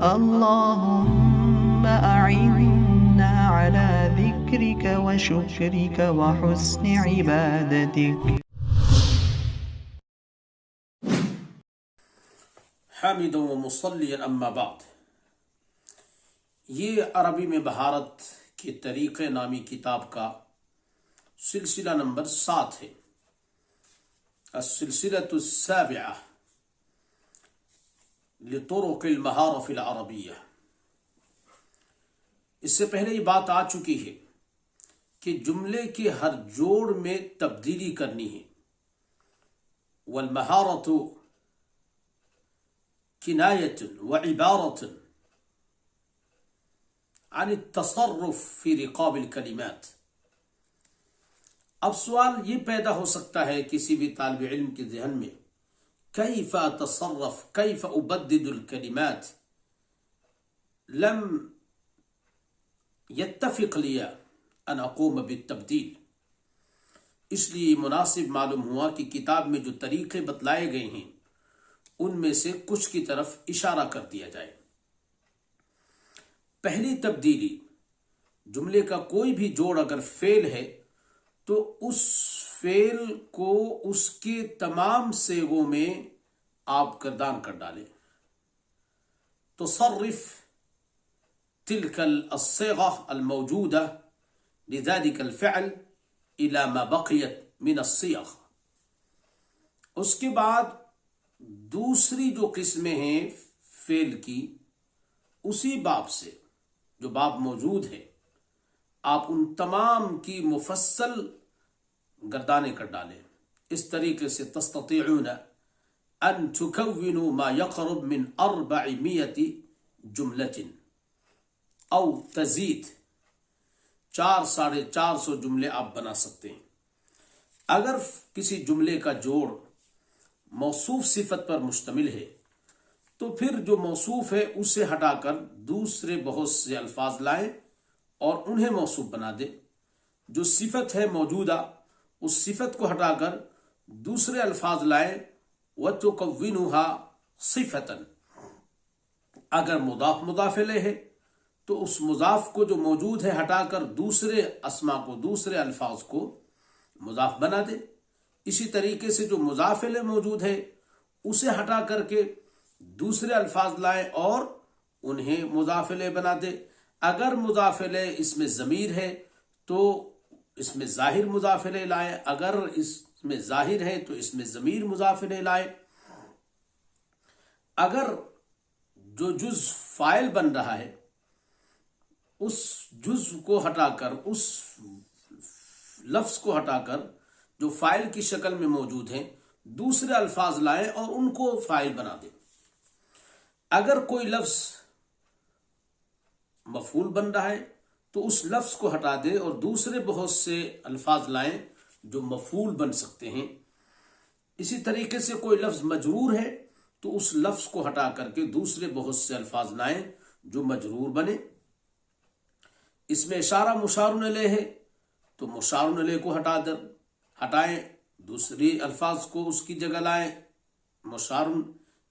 اللهم أعنا على ذكرك وشكرك وحسن عبادتك. حامد و مصلیا اما بعد، یہ عربی میں بہارت کے طریقے نامی کتاب کا سلسلہ نمبر 7 ہے، السلسلة السابعة لطرق المہارة فی العربیہ۔ اس سے پہلے یہ بات آ چکی ہے کہ جملے کے ہر جوڑ میں تبدیلی کرنی ہے۔ والمہارة کنایة وعبارة عن التصرف فی رقاب الکلمات۔ اب سوال یہ پیدا ہو سکتا ہے کسی بھی طالب علم کے ذہن میں، کیف اتصرف، کیف ابدد الکلمات، لم يتفق لي ان اقوم بالتبدیل۔ اس لیے مناسب معلوم ہوا کہ کتاب میں جو طریقے بتلائے گئے ہیں ان میں سے کچھ کی طرف اشارہ کر دیا جائے۔ پہلی تبدیلی، جملے کا کوئی بھی جوڑ اگر فعل ہے تو اس فعل کو اس کے تمام صیغوں میں آپ گردان کر ڈالیں۔ تصرف تلك الصيغة الموجودة لذلك الفعل إلى ما بقيت من الصيغ۔ اس کے بعد دوسری جو قسمیں ہیں فعل کی، اسی باب سے جو باب موجود ہے آپ ان تمام کی مفصل گردانے کر ڈالیں۔ اس طریقے سے تستطيعون ان تكونوا ما يقرب من 400 جملة او تزید، 400 جملے آپ بنا سکتے ہیں۔ اگر کسی جملے کا جوڑ موصوف صفت پر مشتمل ہے تو پھر جو موصوف ہے اسے ہٹا کر دوسرے بہت سے الفاظ لائیں اور انہیں موصوف بنا دیں۔ جو صفت ہے موجودہ اس صفت کو ہٹا کر دوسرے الفاظ لائیں، وَتُكَوِّنُهَا صِفَةً۔ اگر مضاف مضاف الیہ ہے تو اس مضاف کو جو موجود ہے ہٹا کر دوسرے اسما کو، دوسرے الفاظ کو مضاف بنا دے۔ اسی طریقے سے جو مضاف الیہ موجود ہے اسے ہٹا کر کے دوسرے الفاظ لائیں اور انہیں مضاف الیہ بنا دے۔ اگر مضاف الیہ اس میں ضمیر ہے تو اس میں ظاہر مضاف الیہ لائیں، اگر اس میں ظاہر ہے تو اس میں ضمیر مضاف الیہ لائیں۔ اگر جو جز فاعل بن رہا ہے اس جز کو ہٹا کر، اس لفظ کو ہٹا کر جو فاعل کی شکل میں موجود ہیں دوسرے الفاظ لائیں اور ان کو فاعل بنا دیں۔ اگر کوئی لفظ مفعول بن رہا ہے تو اس لفظ کو ہٹا دے اور دوسرے بہت سے الفاظ لائیں جو مفعول بن سکتے ہیں۔ اسی طریقے سے کوئی لفظ مجرور ہے تو اس لفظ کو ہٹا کر کے دوسرے بہت سے الفاظ لائیں جو مجرور بنے۔ اس میں اشارہ مشار الیہ ہے تو مشار الیہ کو ہٹائیں، دوسری الفاظ کو اس کی جگہ لائیں، مشار،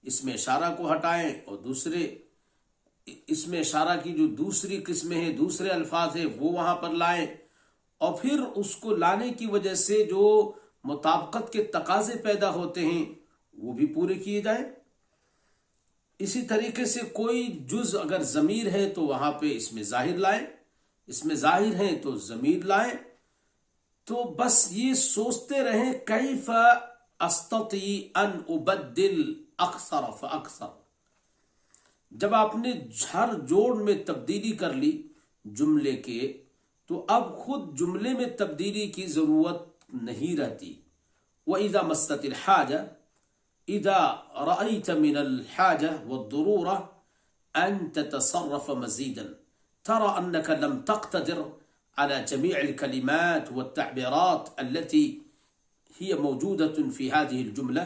اس میں اشارہ کو ہٹائیں اور دوسرے، اس میں اشارہ کی جو دوسری قسمیں ہیں، دوسرے الفاظ ہیں وہ وہاں پر لائیں، اور پھر اس کو لانے کی وجہ سے جو مطابقت کے تقاضے پیدا ہوتے ہیں وہ بھی پورے کیے جائیں۔ اسی طریقے سے کوئی جز اگر ضمیر ہے تو وہاں پہ اس میں ظاہر لائیں، اس میں ظاہر ہیں تو ضمیر لائیں۔ تو بس یہ سوچتے رہیں کیف استطیع ان ابدل اکثر فاکثر۔ جب آپ نے ہر جوڑ میں تبدیلی کر لی جملے کے تو اب خود جملے میں تبدیلی کی ضرورت نہیں رہتی۔ وَإِذَا مَسَّتِ الْحَاجَةِ إِذَا رَأَيْتَ مِنَ الْحَاجَةِ وَالضُّرُورَةِ أَن تَتَصَرَّفَ مَزِيدًا ترى أنك لم تقتدر على جميع الكلمات والتعبيرات التي هي موجودة في هذه الجملة،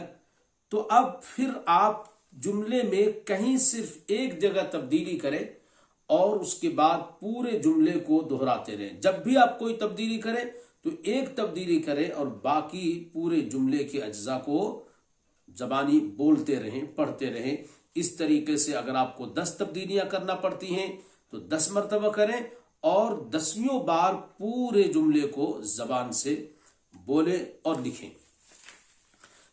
تو اب پھر آپ جملے میں کہیں صرف ایک جگہ تبدیلی کریں اور اس کے بعد پورے جملے کو دہراتے رہیں۔ جب بھی آپ کوئی تبدیلی کریں تو ایک تبدیلی کریں اور باقی پورے جملے کے اجزاء کو زبانی بولتے رہیں، پڑھتے رہیں، اس طریقے سے اگر آپ کو 10 تبدیلیاں کرنا پڑتی ہیں تو 10 مرتبہ کریں اور 10 بار پورے جملے کو زبان سے بولیں اور لکھیں۔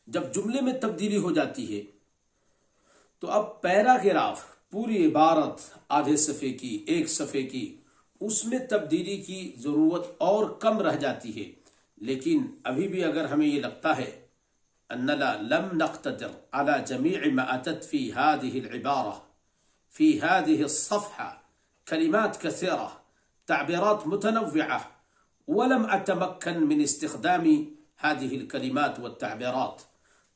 جب جملے میں تبدیلی ہو جاتی ہے تو اب پیراگراف، پوری عبارت آدھے صفحے کی، ایک صفحے کی، اس میں تبدیلی کی ضرورت اور کم رہ جاتی ہے۔ لیکن ابھی بھی اگر ہمیں یہ لگتا ہے اننا لم نقتدر على جميع ما اتت في هذه العبارة في هذه الصفحة، كلمات كثيرة، تعبيرات متنوعة، ولم اتمكن من استخدام هذه الكلمات والتعبيرات،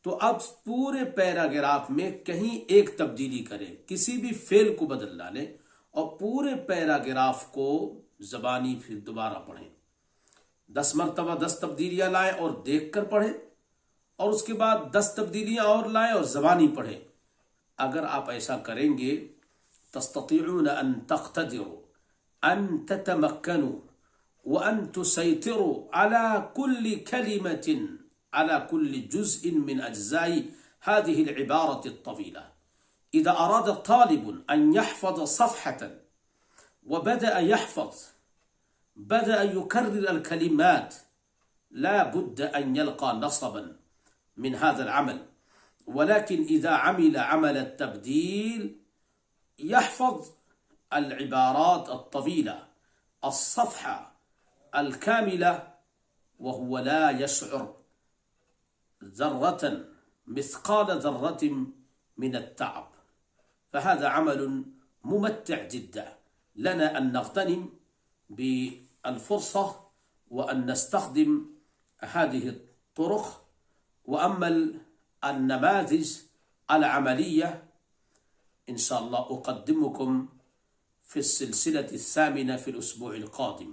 تو اب پورے پیراگراف میں کہیں ایک تبدیلی کریں، کسی بھی فعل کو بدل ڈالیں اور پورے پیراگراف کو زبانی پھر دوبارہ پڑھیں، 10 مرتبہ 10 تبدیلیاں لائیں اور دیکھ کر پڑھیں، اور اس کے بعد 10 تبدیلیاں اور لائیں اور زبانی پڑھیں۔ اگر آپ ایسا کریں گے تستطيعون ان تقتدروا ان تتمكنوا وان تسيطروا على كل كلمة، على كل جزء من اجزاء هذه العبارة الطويلة. اذا اراد طالب ان يحفظ صفحة وبدأ يحفظ، بدأ يكرر الكلمات، لا بد ان يلقى نصبا من هذا العمل. ولكن إذا عمل عمل التبديل يحفظ العبارات الطويلة، الصفحة الكاملة، وهو لا يشعر ذرة مثقال ذرة من التعب. فهذا عمل ممتع جدا، لنا أن نغتنم بالفرصة وأن نستخدم هذه الطرق. وأما النماذج العملية إن شاء الله أقدمكم في السلسلة الثامنة في الأسبوع القادم.